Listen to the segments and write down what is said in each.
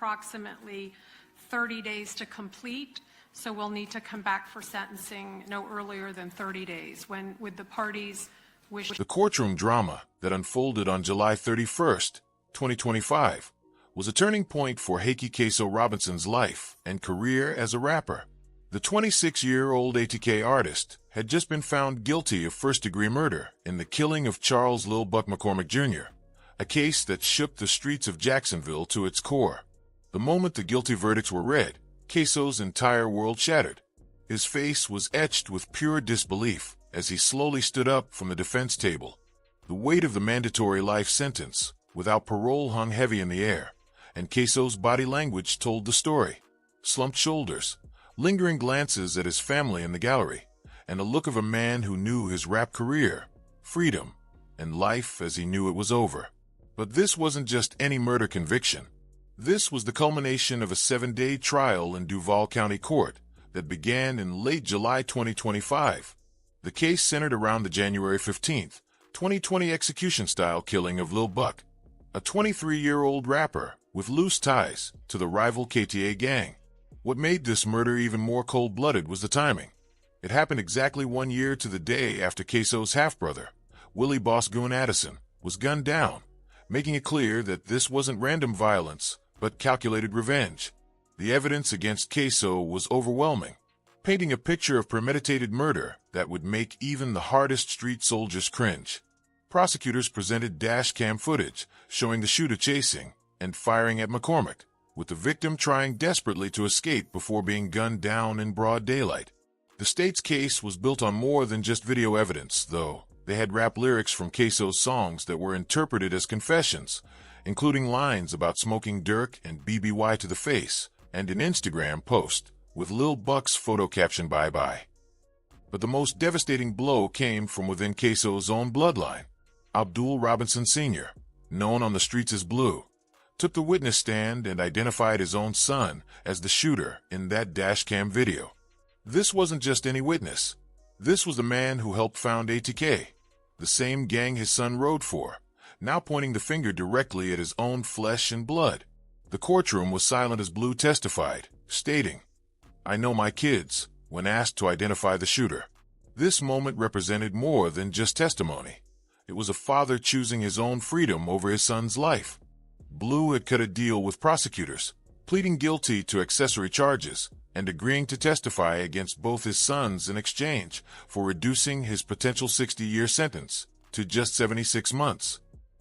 approximately 30 days to complete. So we'll need to come back for sentencing no earlier than 30 days. When would the parties wish? The courtroom drama that unfolded on July 31st, 2025, was a turning point for Hakeem Ksoo Robinson's life and career as a rapper. The 26-year-old ATK artist had just been found guilty of first-degree murder in the killing of Charles Lil Buck McCormick Jr., a case that shook the streets of Jacksonville to its core. The moment the guilty verdicts were read, Ksoo's entire world shattered. His face was etched with pure disbelief as he slowly stood up from the defense table. The weight of the mandatory life sentence, without parole, hung heavy in the air, and Ksoo's body language told the story. Slumped shoulders, lingering glances at his family in the gallery, and a look of a man who knew his rap career, freedom, and life as he knew it was over. But this wasn't just any murder conviction. This was the culmination of a 7-day trial in Duval County Court that began in late July 2025. The case centered around the January 15, 2020 execution-style killing of Lil Buck, a 23-year-old rapper with loose ties to the rival KTA gang. What made this murder even more cold-blooded was the timing. It happened exactly 1 year to the day after Ksoo's half-brother, Willie Boss Goon Addison, was gunned down, making it clear that this wasn't random violence, but calculated revenge. The evidence against Ksoo was overwhelming, painting a picture of premeditated murder that would make even the hardest street soldiers cringe. Prosecutors presented dash cam footage showing the shooter chasing and firing at McCormick, with the victim trying desperately to escape before being gunned down in broad daylight. The state's case was built on more than just video evidence, though. They had rap lyrics from Ksoo's songs that were interpreted as confessions, including lines about smoking Dirk and BBY to the face, and an Instagram post with Lil Buck's photo caption "Bye-bye." But the most devastating blow came from within Ksoo's own bloodline. Abdul Robinson Sr., known on the streets as Blue, took the witness stand and identified his own son as the shooter in that dashcam video. This wasn't just any witness. This was the man who helped found ATK, the same gang his son rode for, now pointing the finger directly at his own flesh and blood. The courtroom was silent as Blue testified, stating, "I know my kids," when asked to identify the shooter. This moment represented more than just testimony. It was a father choosing his own freedom over his son's life. Blue had cut a deal with prosecutors, pleading guilty to accessory charges and agreeing to testify against both his sons in exchange for reducing his potential 60-year sentence to just 76 months.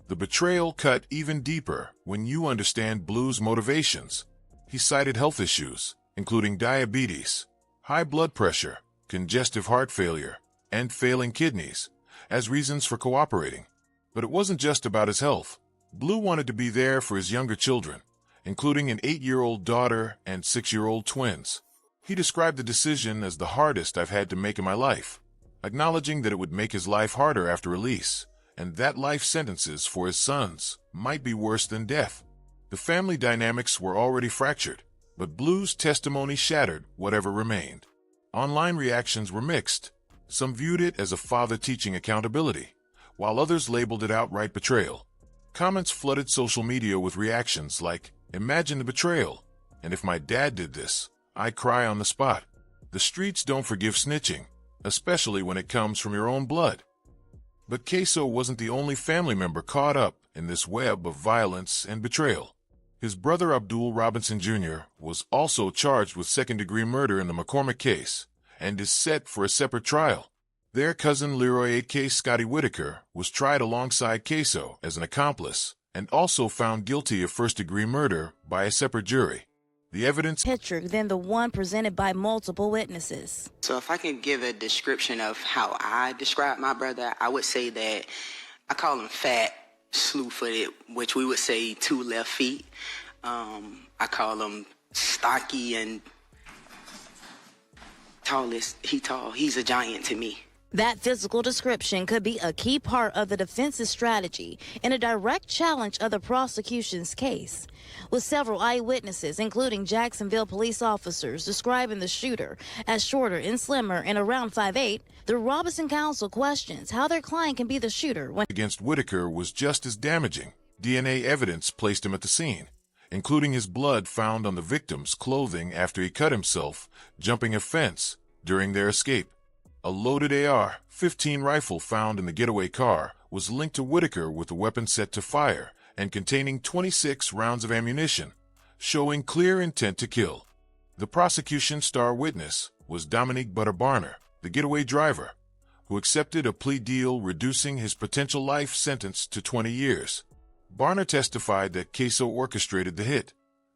The betrayal cut even deeper when you understand Blue's motivations. He cited health issues, including diabetes, high blood pressure, congestive heart failure, and failing kidneys, as reasons for cooperating. But it wasn't just about his health. Blue wanted to be there for his younger children, including an 8-year-old daughter and 6-year-old twins. He described the decision as the hardest I've had to make in my life, acknowledging that it would make his life harder after release, and that life sentences for his sons might be worse than death. The family dynamics were already fractured, but Blue's testimony shattered whatever remained. Online reactions were mixed. Some viewed it as a father teaching accountability, while others labeled it outright betrayal. Comments flooded social media with reactions like, "Imagine the betrayal," and "If my dad did this, I'd cry on the spot." The streets don't forgive snitching, especially when it comes from your own blood. But Ksoo wasn't the only family member caught up in this web of violence and betrayal. His brother Abdul Robinson Jr. was also charged with second-degree murder in the McCormick case and is set for a separate trial. Their cousin Leroy ATK Scotty Whitaker was tried alongside Ksoo as an accomplice and also found guilty of first-degree murder by a separate jury. The evidence picture than the one presented by multiple witnesses. So if I can give a description of how I describe my brother, I would say that I call him fat, slew-footed, which we would say 2 left feet. I call him stocky and tallest. He's a giant to me. That physical description could be a key part of the defense's strategy in a direct challenge of the prosecution's case, with several eyewitnesses, including Jacksonville police officers, describing the shooter as shorter and slimmer and around 5'8". The Robinson counsel questions how their client can be the shooter when against Whitaker was just as damaging. DNA evidence placed him at the scene. including his blood found on the victim's clothing after he cut himself jumping a fence during their escape. A loaded AR-15 rifle found in the getaway car was linked to Whitaker with a weapon set to fire and containing 26 rounds of ammunition, showing clear intent to kill. The prosecution's star witness was Dominique Barner, the getaway driver, who accepted a plea deal reducing his potential life sentence to 20 years. Barner testified that Ksoo orchestrated the hit,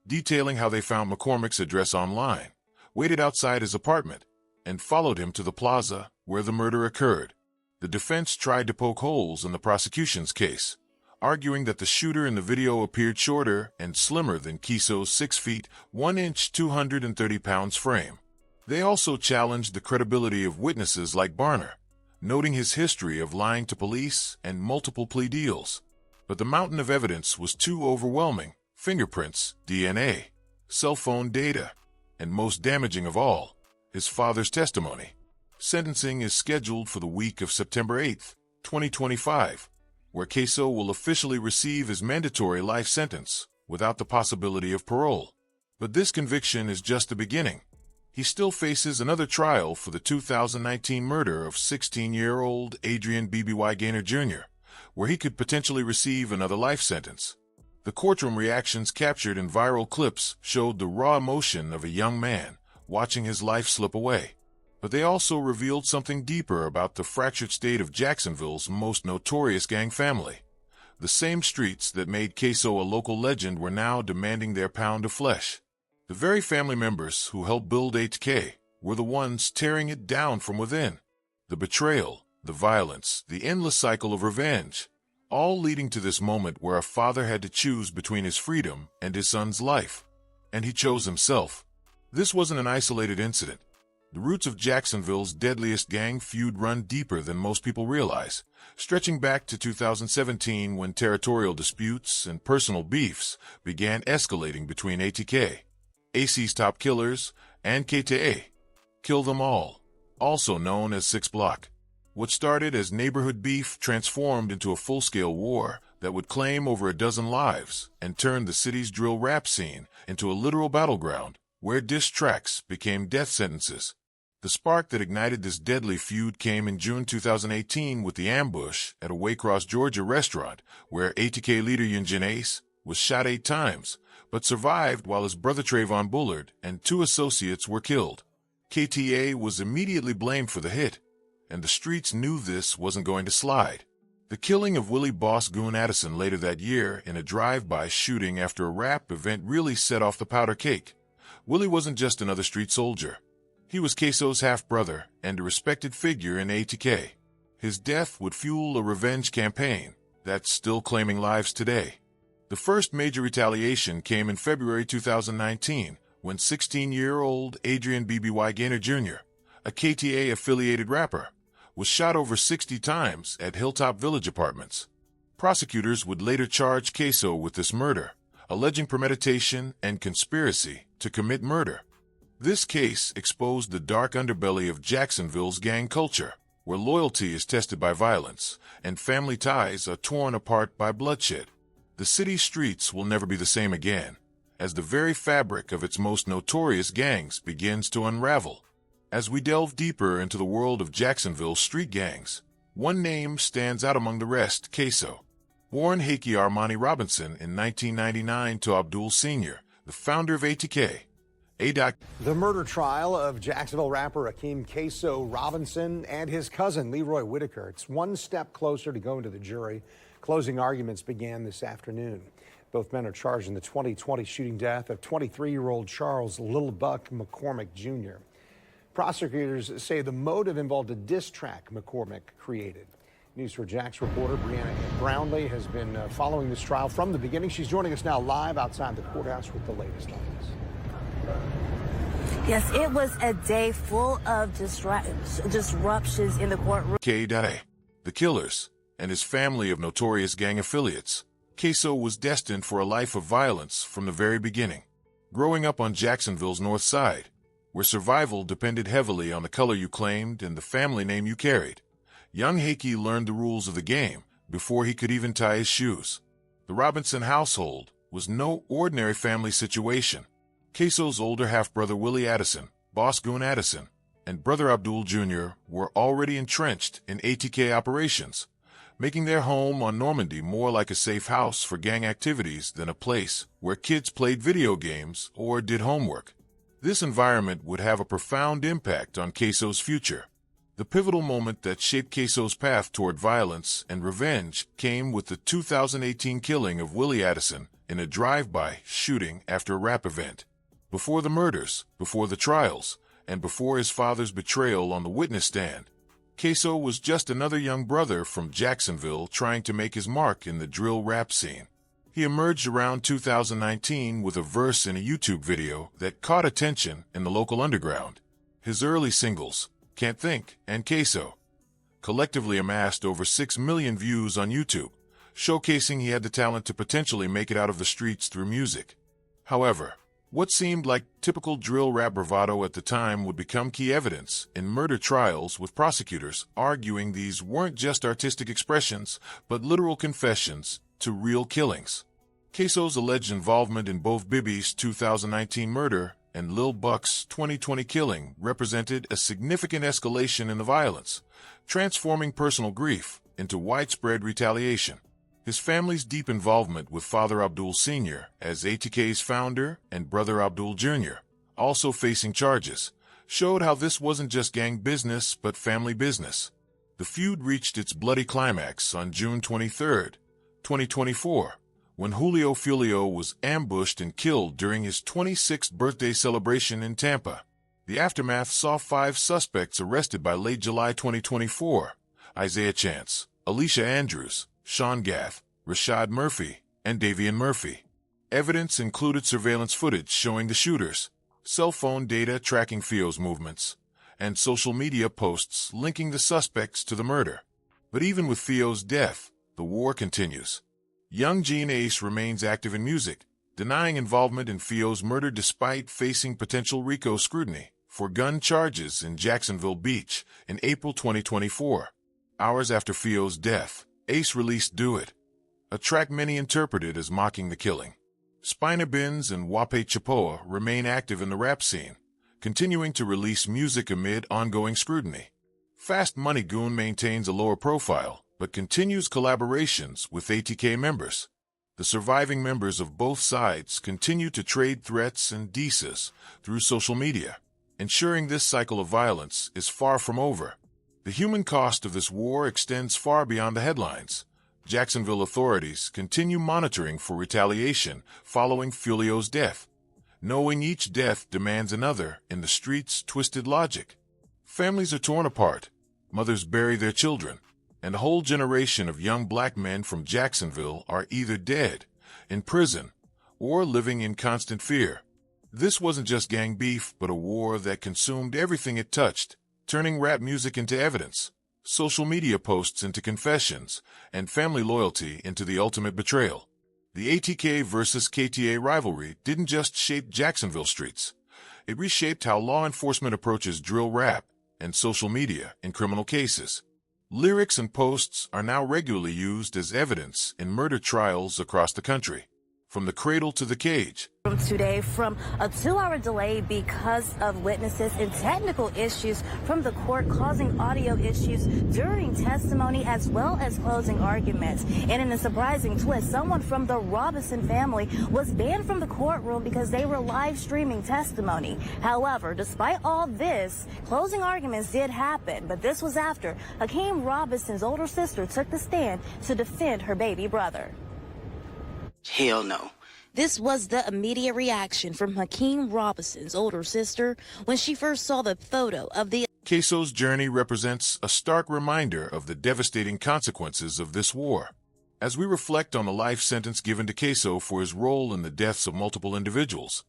detailing how they found McCormick's address online, waited outside his apartment, and followed him to the plaza where the murder occurred. The defense tried to poke holes in the prosecution's case, arguing that the shooter in the video appeared shorter and slimmer than Ksoo's 6 feet, 1 inch, 230 pounds frame. They also challenged the credibility of witnesses like Barner, noting his history of lying to police and multiple plea deals. But the mountain of evidence was too overwhelming: fingerprints, DNA, cell phone data, and most damaging of all, his father's testimony. Sentencing is scheduled for the week of September 8, 2025, where Ksoo will officially receive his mandatory life sentence without the possibility of parole. But this conviction is just the beginning. He still faces another trial for the 2019 murder of 16-year-old Adrian Bibby Gaynor Jr., where he could potentially receive another life sentence. The courtroom reactions captured in viral clips showed the raw emotion of a young man watching his life slip away. But they also revealed something deeper about the fractured state of Jacksonville's most notorious gang family. The same streets that made Ksoo a local legend were now demanding their pound of flesh. The very family members who helped build ATK were the ones tearing it down from within. The betrayal, the violence, the endless cycle of revenge, all leading to this moment where a father had to choose between his freedom and his son's life. And he chose himself. This wasn't an isolated incident. The roots of Jacksonville's deadliest gang feud run deeper than most people realize, stretching back to 2017 when territorial disputes and personal beefs began escalating between ATK, AC's top killers, and KTA. Kill Them All, also known as 6 Block. What started as neighborhood beef transformed into a full-scale war that would claim over a dozen lives and turn the city's drill rap scene into a literal battleground where diss tracks became death sentences. The spark that ignited this deadly feud came in June 2018 with the ambush at a Waycross, Georgia restaurant where ATK leader Yunjin Ace was shot 8 times, but survived while his brother Trayvon Bullard and 2 associates were killed. KTA was immediately blamed for the hit, and the streets knew this wasn't going to slide. The killing of Willie Boss Goon Addison later that year in a drive-by shooting after a rap event really set off the powder cake. Willie wasn't just another street soldier. He was Ksoo's half-brother and a respected figure in ATK. His death would fuel a revenge campaign that's still claiming lives today. The first major retaliation came in February 2019 when 16-year-old Adrian Bibby Gaynor Jr., a KTA-affiliated rapper, was shot over 60 times at Hilltop Village Apartments. Prosecutors would later charge Ksoo with this murder, alleging premeditation and conspiracy to commit murder. This case exposed the dark underbelly of Jacksonville's gang culture, where loyalty is tested by violence and family ties are torn apart by bloodshed. The city's streets will never be the same again, as the very fabric of its most notorious gangs begins to unravel. As we delve deeper into the world of Jacksonville street gangs, one name stands out among the rest: Ksoo. Born Hakeem Armani Robinson in 1999 to Abdul Sr., the founder of ATK. The murder trial of Jacksonville rapper Hakeem Ksoo Robinson and his cousin Leroy Whitaker. It's one step closer to going to the jury. Closing arguments began this afternoon. Both men are charged in the 2020 shooting death of 23-year-old Charles Lil Buck McCormick Jr. Prosecutors say the motive involved a diss track McCormick created. News4 Jax reporter Brianna Brownlee has been following this trial from the beginning. She's joining us now live outside the courthouse with the latest on this. Yes, it was a day full of disruptions in the courtroom. The killers and his family of notorious gang affiliates. Ksoo was destined for a life of violence from the very beginning. Growing up on Jacksonville's north side, where survival depended heavily on the color you claimed and the family name you carried, young Hakeem learned the rules of the game before he could even tie his shoes. The Robinson household was no ordinary family situation. Ksoo's older half-brother Willie Addison, Boss Goon Addison, and brother Abdul Jr. were already entrenched in ATK operations, making their home on Normandy more like a safe house for gang activities than a place where kids played video games or did homework. This environment would have a profound impact on Ksoo's future. The pivotal moment that shaped Ksoo's path toward violence and revenge came with the 2018 killing of Willie Addison in a drive-by shooting after a rap event. Before the murders, before the trials, and before his father's betrayal on the witness stand, Ksoo was just another young brother from Jacksonville trying to make his mark in the drill rap scene. He emerged around 2019 with a verse in a YouTube video that caught attention in the local underground. His early singles, Can't Think and Ksoo, collectively amassed over 6 million views on YouTube, showcasing he had the talent to potentially make it out of the streets through music. However, what seemed like typical drill rap bravado at the time would become key evidence in murder trials, with prosecutors arguing these weren't just artistic expressions, but literal confessions to real killings. Ksoo's alleged involvement in both Bibby's 2019 murder and Lil Buck's 2020 killing represented a significant escalation in the violence, transforming personal grief into widespread retaliation. His family's deep involvement with Father Abdul Sr. as ATK's founder and brother Abdul Jr., also facing charges, showed how this wasn't just gang business but family business. The feud reached its bloody climax on June 23, 2024, when Foolio was ambushed and killed during his 26th birthday celebration in Tampa. The aftermath saw 5 suspects arrested by late July 2024: Isaiah Chance, Alicia Andrews, Sean Gath, Rashad Murphy, and Davian Murphy. Evidence included surveillance footage showing the shooters, cell phone data tracking Foolio's movements, and social media posts linking the suspects to the murder. But even with Foolio's death, the war continues. Young Gene Ace remains active in music, denying involvement in Foolio's murder despite facing potential RICO scrutiny for gun charges in Jacksonville Beach in April 2024. Hours after Foolio's death, Ace released Do It, a track many interpreted as mocking the killing. Spina Bins and Wape Chapoa remain active in the rap scene, continuing to release music amid ongoing scrutiny. Fast Money Goon maintains a lower profile, but continues collaborations with ATK members. The surviving members of both sides continue to trade threats and dices through social media, ensuring this cycle of violence is far from over. The human cost of this war extends far beyond the headlines. Jacksonville authorities continue monitoring for retaliation following Foolio's death, knowing each death demands another in the streets' twisted logic. Families are torn apart, mothers bury their children, and a whole generation of young black men from Jacksonville are either dead, in prison, or living in constant fear. This wasn't just gang beef, but a war that consumed everything it touched, turning rap music into evidence, social media posts into confessions, and family loyalty into the ultimate betrayal. The ATK versus KTA rivalry didn't just shape Jacksonville streets. It reshaped how law enforcement approaches drill rap and social media in criminal cases. Lyrics and posts are now regularly used as evidence in murder trials across the country. From the cradle to the cage. Today, from a 2-hour delay because of witnesses and technical issues from the court causing audio issues during testimony as well as closing arguments. And in a surprising twist, someone from the Robinson family was banned from the courtroom because they were live streaming testimony. However, despite all this, closing arguments did happen, but this was after Hakeem Robinson's older sister took the stand to defend her baby brother. Hell no. This was the immediate reaction from Hakeem Robinson's older sister when she first saw the photo of the Ksoo's journey represents a stark reminder of the devastating consequences of this war. As we reflect on the life sentence given to Ksoo for his role in the deaths of multiple individuals,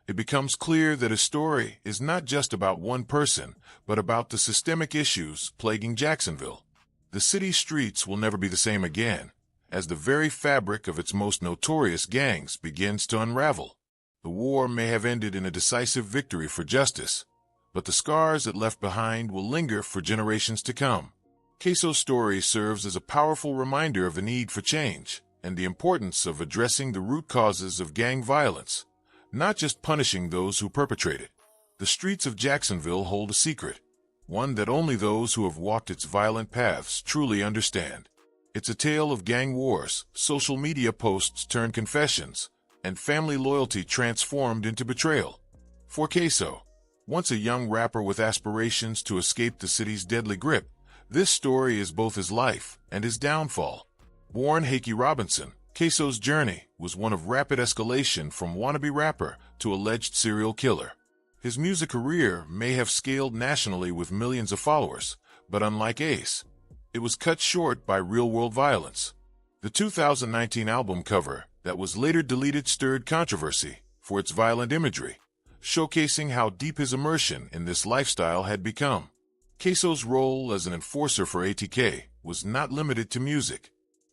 it becomes clear that his story is not just about one person, but about the systemic issues plaguing Jacksonville. The city's streets will never be the same again, as the very fabric of its most notorious gangs begins to unravel. The war may have ended in a decisive victory for justice, but the scars it left behind will linger for generations to come. Ksoo's story serves as a powerful reminder of the need for change, and the importance of addressing the root causes of gang violence, not just punishing those who perpetrate it. The streets of Jacksonville hold a secret, one that only those who have walked its violent paths truly understand. It's a tale of gang wars, social media posts turned confessions, and family loyalty transformed into betrayal. For Ksoo, once a young rapper with aspirations to escape the city's deadly grip, this story is both his life and his downfall. Born Hakeem Robinson, Ksoo's journey was one of rapid escalation from wannabe rapper to alleged serial killer. His music career may have scaled nationally with millions of followers, but unlike Ace, it was cut short by real-world violence. The 2019 album cover that was later deleted stirred controversy for its violent imagery, showcasing how deep his immersion in this lifestyle had become. Ksoo's role as an enforcer for ATK was not limited to music.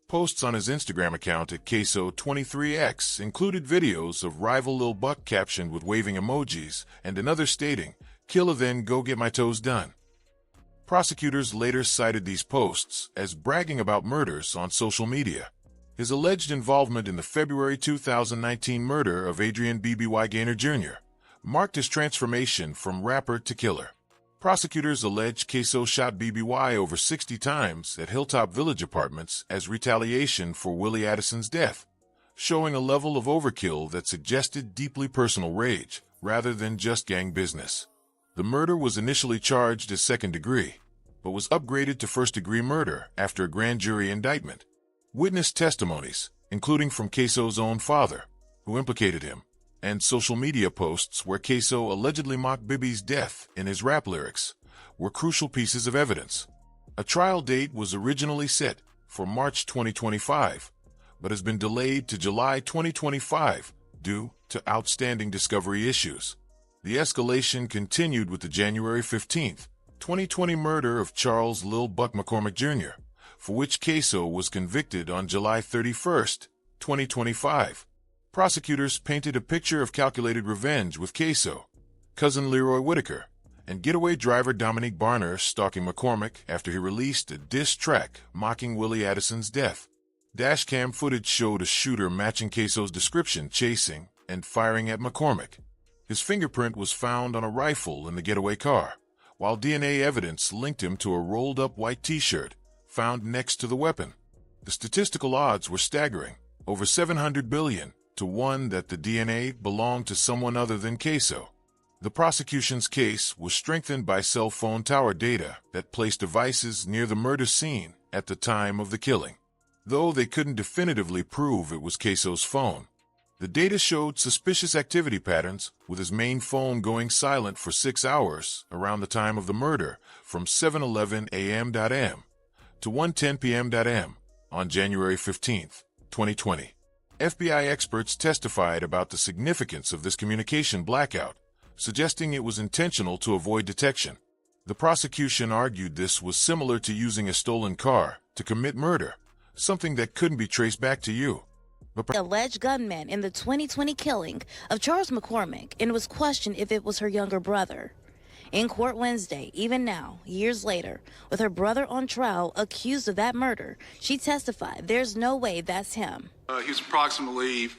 Posts on his Instagram account at Ksoo23x included videos of rival Lil Buck captioned with waving emojis and another stating, "Killer then go get my toes done." Prosecutors later cited these posts as bragging about murders on social media. His alleged involvement in the February 2019 murder of Adrian Bibby Jr. marked his transformation from rapper to killer. Prosecutors allege Ksoo shot Bibby over 60 times at Hilltop Village Apartments as retaliation for Willie Addison's death, showing a level of overkill that suggested deeply personal rage rather than just gang business. The murder was initially charged as second degree, but was upgraded to first-degree murder after a grand jury indictment. Witness testimonies, including from Ksoo's own father, who implicated him, and social media posts where Ksoo allegedly mocked Bibby's death in his rap lyrics, were crucial pieces of evidence. A trial date was originally set for March 2025, but has been delayed to July 2025 due to outstanding discovery issues. The escalation continued with the January 15, 2020 murder of Charles Lil Buck McCormick Jr., for which Ksoo was convicted on July 31, 2025. Prosecutors painted a picture of calculated revenge with Ksoo, cousin Leroy Whitaker, and getaway driver Dominique Barner stalking McCormick after he released a diss track mocking Willie Addison's death. Dashcam footage showed a shooter matching Ksoo's description chasing and firing at McCormick. His fingerprint was found on a rifle in the getaway car, while DNA evidence linked him to a rolled-up white t-shirt found next to the weapon. The statistical odds were staggering, over 700 billion to 1 that the DNA belonged to someone other than Ksoo. The prosecution's case was strengthened by cell phone tower data that placed devices near the murder scene at the time of the killing. Though they couldn't definitively prove it was Ksoo's phone, the data showed suspicious activity patterns, with his main phone going silent for 6 hours around the time of the murder from 7:11 a.m.m. to 1:10 p.m.m. on January 15, 2020. FBI experts testified about the significance of this communication blackout, suggesting it was intentional to avoid detection. The prosecution argued this was similar to using a stolen car to commit murder, something that couldn't be traced back to you. The alleged gunman in the 2020 killing of Charles McCormick, and was questioned if it was her younger brother. In court Wednesday, even now, years later, with her brother on trial accused of that murder, she testified there's no way that's him. He was approximately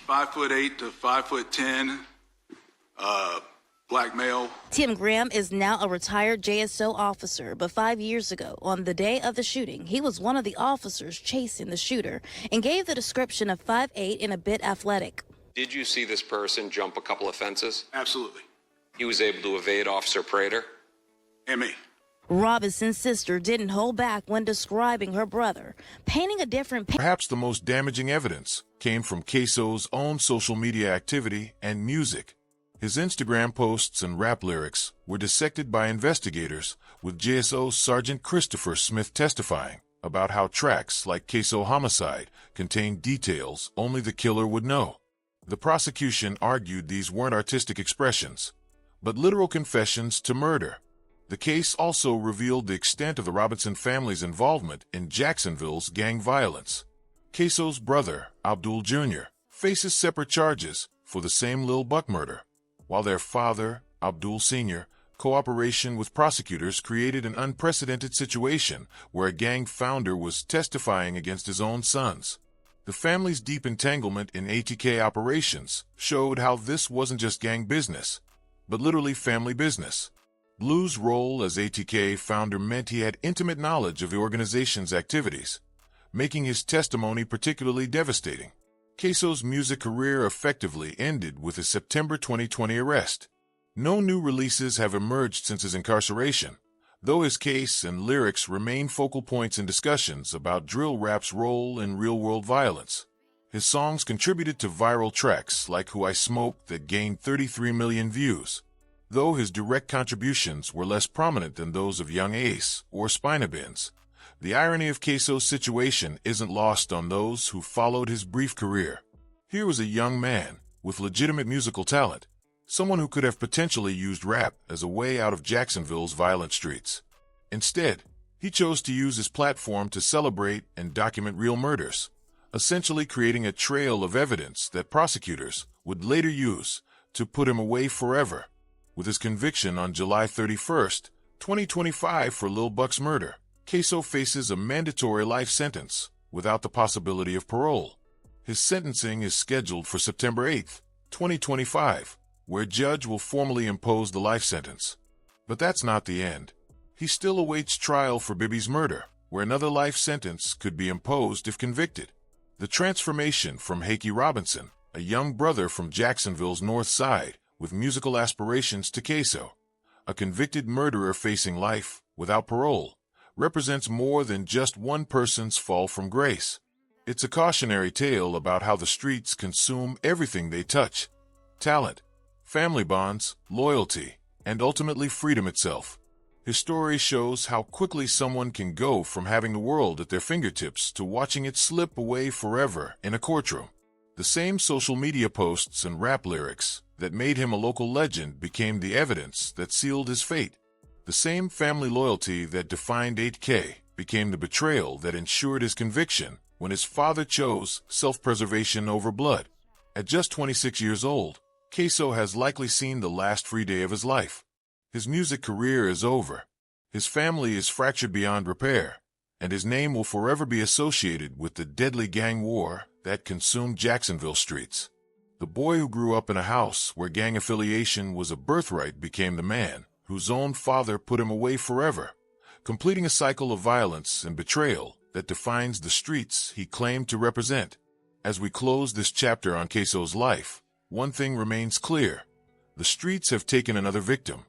5'8" to 5'10", black male. Tim Graham is now a retired JSO officer, but 5 years ago, on the day of the shooting, he was one of the officers chasing the shooter and gave the description of 5'8" and a bit athletic. Did you see this person jump a couple of fences? Absolutely. He was able to evade Officer Prater? And me. Robinson's sister didn't hold back when describing her brother, painting a different picture. Perhaps the most damaging evidence came from Ksoo's own social media activity and music. His Instagram posts and rap lyrics were dissected by investigators, with JSO Sergeant Christopher Smith testifying about how tracks like Ksoo Homicide contained details only the killer would know. The prosecution argued these weren't artistic expressions, but literal confessions to murder. The case also revealed the extent of the Robinson family's involvement in Jacksonville's gang violence. Ksoo's brother, Abdul Jr., faces separate charges for the same Lil Buck murder, while their father, Abdul Sr., cooperation with prosecutors created an unprecedented situation where a gang founder was testifying against his own sons. The family's deep entanglement in ATK operations showed how this wasn't just gang business, but literally family business. Blue's role as ATK founder meant he had intimate knowledge of the organization's activities, making his testimony particularly devastating. Ksoo's music career effectively ended with his September 2020 arrest. No new releases have emerged since his incarceration, though his case and lyrics remain focal points in discussions about drill rap's role in real-world violence. His songs contributed to viral tracks like Who I Smoke that gained 33 million views, though his direct contributions were less prominent than those of Young Ace or Spinabins. The irony of Ksoo's situation isn't lost on those who followed his brief career. Here was a young man with legitimate musical talent, someone who could have potentially used rap as a way out of Jacksonville's violent streets. Instead, he chose to use his platform to celebrate and document real murders, essentially creating a trail of evidence that prosecutors would later use to put him away forever. With his conviction on July 31st, 2025 for Lil Buck's murder, Ksoo faces a mandatory life sentence without the possibility of parole. His sentencing is scheduled for September 8th, 2025, where a judge will formally impose the life sentence. But that's not the end. He still awaits trial for Bibby's murder, where another life sentence could be imposed if convicted. The transformation from Hakeem Robinson, a young brother from Jacksonville's north side with musical aspirations, to Ksoo, a convicted murderer facing life without parole, represents more than just one person's fall from grace. It's a cautionary tale about how the streets consume everything they touch: talent, family bonds, loyalty, and ultimately freedom itself. His story shows how quickly someone can go from having the world at their fingertips to watching it slip away forever in a courtroom. The same social media posts and rap lyrics that made him a local legend became the evidence that sealed his fate. The same family loyalty that defined ATK became the betrayal that ensured his conviction when his father chose self-preservation over blood. At just 26 years old, Ksoo has likely seen the last free day of his life. His music career is over. His family is fractured beyond repair, and his name will forever be associated with the deadly gang war that consumed Jacksonville streets. The boy who grew up in a house where gang affiliation was a birthright became the man whose own father put him away forever, completing a cycle of violence and betrayal that defines the streets he claimed to represent. As we close this chapter on Ksoo's life, one thing remains clear: the streets have taken another victim.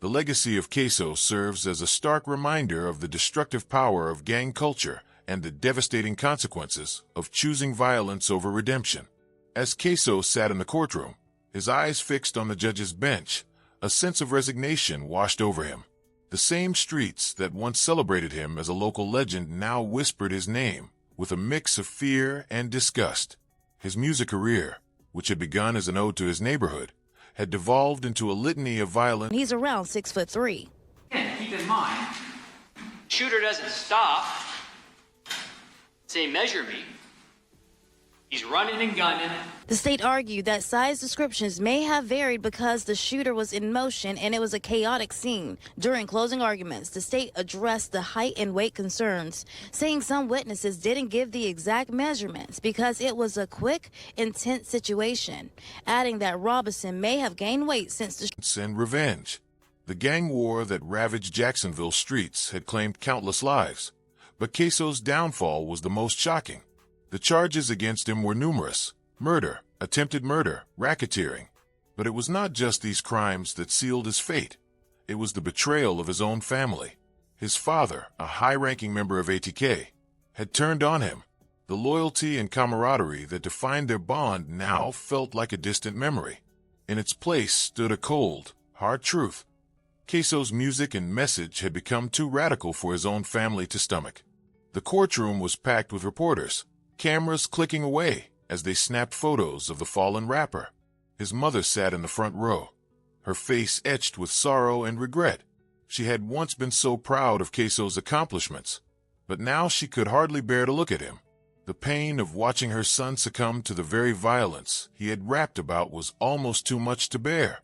The legacy of Ksoo serves as a stark reminder of the destructive power of gang culture and the devastating consequences of choosing violence over redemption. As Ksoo sat in the courtroom, his eyes fixed on the judge's bench, a sense of resignation washed over him. The same streets that once celebrated him as a local legend now whispered his name with a mix of fear and disgust. His music career, which had begun as an ode to his neighborhood, had devolved into a litany of violence. He's around 6'3". And keep in mind, shooter doesn't stop, say measure me. He's running and gunning. The state argued that size descriptions may have varied because the shooter was in motion and it was a chaotic scene. During closing arguments, the state addressed the height and weight concerns, saying some witnesses didn't give the exact measurements because it was a quick, intense situation, adding that Robinson may have gained weight since the and revenge. The gang war that ravaged Jacksonville streets had claimed countless lives, but Ksoo's downfall was the most shocking. The charges against him were numerous: murder, attempted murder, racketeering. But it was not just these crimes that sealed his fate. It was the betrayal of his own family. His father, a high-ranking member of ATK, had turned on him. The loyalty and camaraderie that defined their bond now felt like a distant memory. In its place stood a cold, hard truth. Ksoo's music and message had become too radical for his own family to stomach. The courtroom was packed with reporters, cameras clicking away as they snapped photos of the fallen rapper. His mother sat in the front row, her face etched with sorrow and regret. She had once been so proud of Ksoo's accomplishments, but now she could hardly bear to look at him. The pain of watching her son succumb to the very violence he had rapped about was almost too much to bear.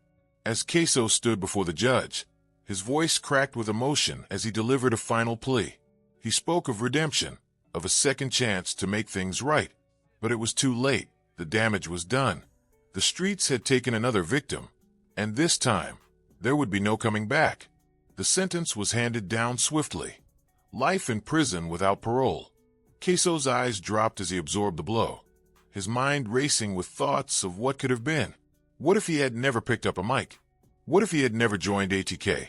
As Ksoo stood before the judge, his voice cracked with emotion as he delivered a final plea. He spoke of redemption, of a second chance to make things right. But it was too late. The damage was done. The streets had taken another victim, and this time, there would be no coming back. The sentence was handed down swiftly. Life in prison without parole. Ksoo's eyes dropped as he absorbed the blow, his mind racing with thoughts of what could have been. What if he had never picked up a mic? What if he had never joined ATK?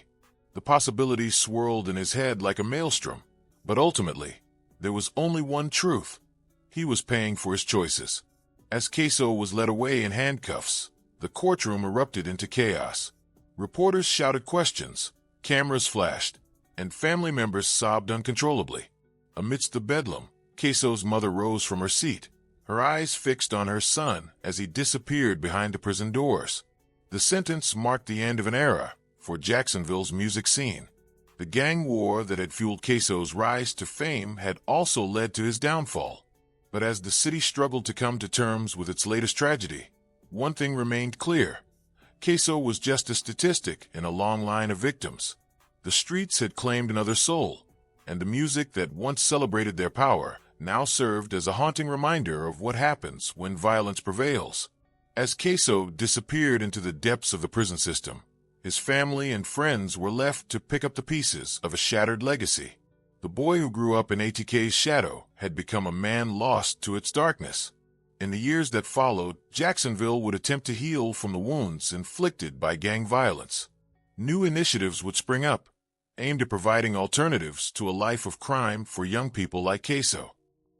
The possibilities swirled in his head like a maelstrom, but ultimately, there was only one truth. He was paying for his choices. As Ksoo was led away in handcuffs, the courtroom erupted into chaos. Reporters shouted questions, cameras flashed, and family members sobbed uncontrollably. Amidst the bedlam, Ksoo's mother rose from her seat, her eyes fixed on her son as he disappeared behind the prison doors. The sentence marked the end of an era for Jacksonville's music scene. The gang war that had fueled Ksoo's rise to fame had also led to his downfall. But as the city struggled to come to terms with its latest tragedy, one thing remained clear. Ksoo was just a statistic in a long line of victims. The streets had claimed another soul, and the music that once celebrated their power now served as a haunting reminder of what happens when violence prevails. As Ksoo disappeared into the depths of the prison system, his family and friends were left to pick up the pieces of a shattered legacy. The boy who grew up in ATK's shadow had become a man lost to its darkness. In the years that followed, Jacksonville would attempt to heal from the wounds inflicted by gang violence. New initiatives would spring up, aimed at providing alternatives to a life of crime for young people like Ksoo.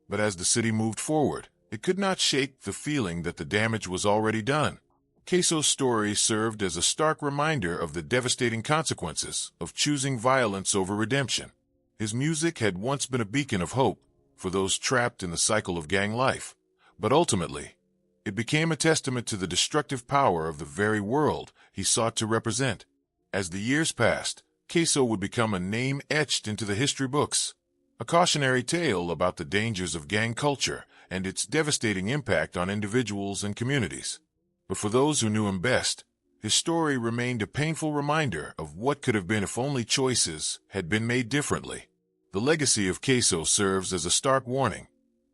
But as the city moved forward, it could not shake the feeling that the damage was already done. Ksoo's story served as a stark reminder of the devastating consequences of choosing violence over redemption. His music had once been a beacon of hope for those trapped in the cycle of gang life, but ultimately, it became a testament to the destructive power of the very world he sought to represent. As the years passed, Ksoo would become a name etched into the history books, a cautionary tale about the dangers of gang culture and its devastating impact on individuals and communities. But for those who knew him best, his story remained a painful reminder of what could have been if only choices had been made differently. The legacy of Ksoo serves as a stark warning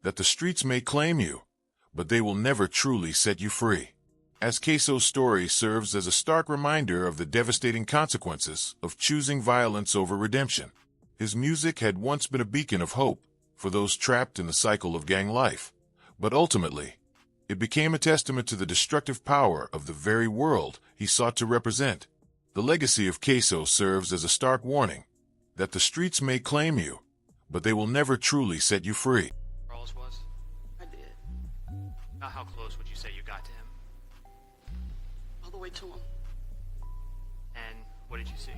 that the streets may claim you, but they will never truly set you free. As Ksoo's story serves as a stark reminder of the devastating consequences of choosing violence over redemption. His music had once been a beacon of hope for those trapped in the cycle of gang life, but ultimately, it became a testament to the destructive power of the very world he sought to represent. The legacy of Ksoo serves as a stark warning that the streets may claim you, but they will never truly set you free. Charles was? I did. How close would you say you got to him? All the way to him. And what did you see?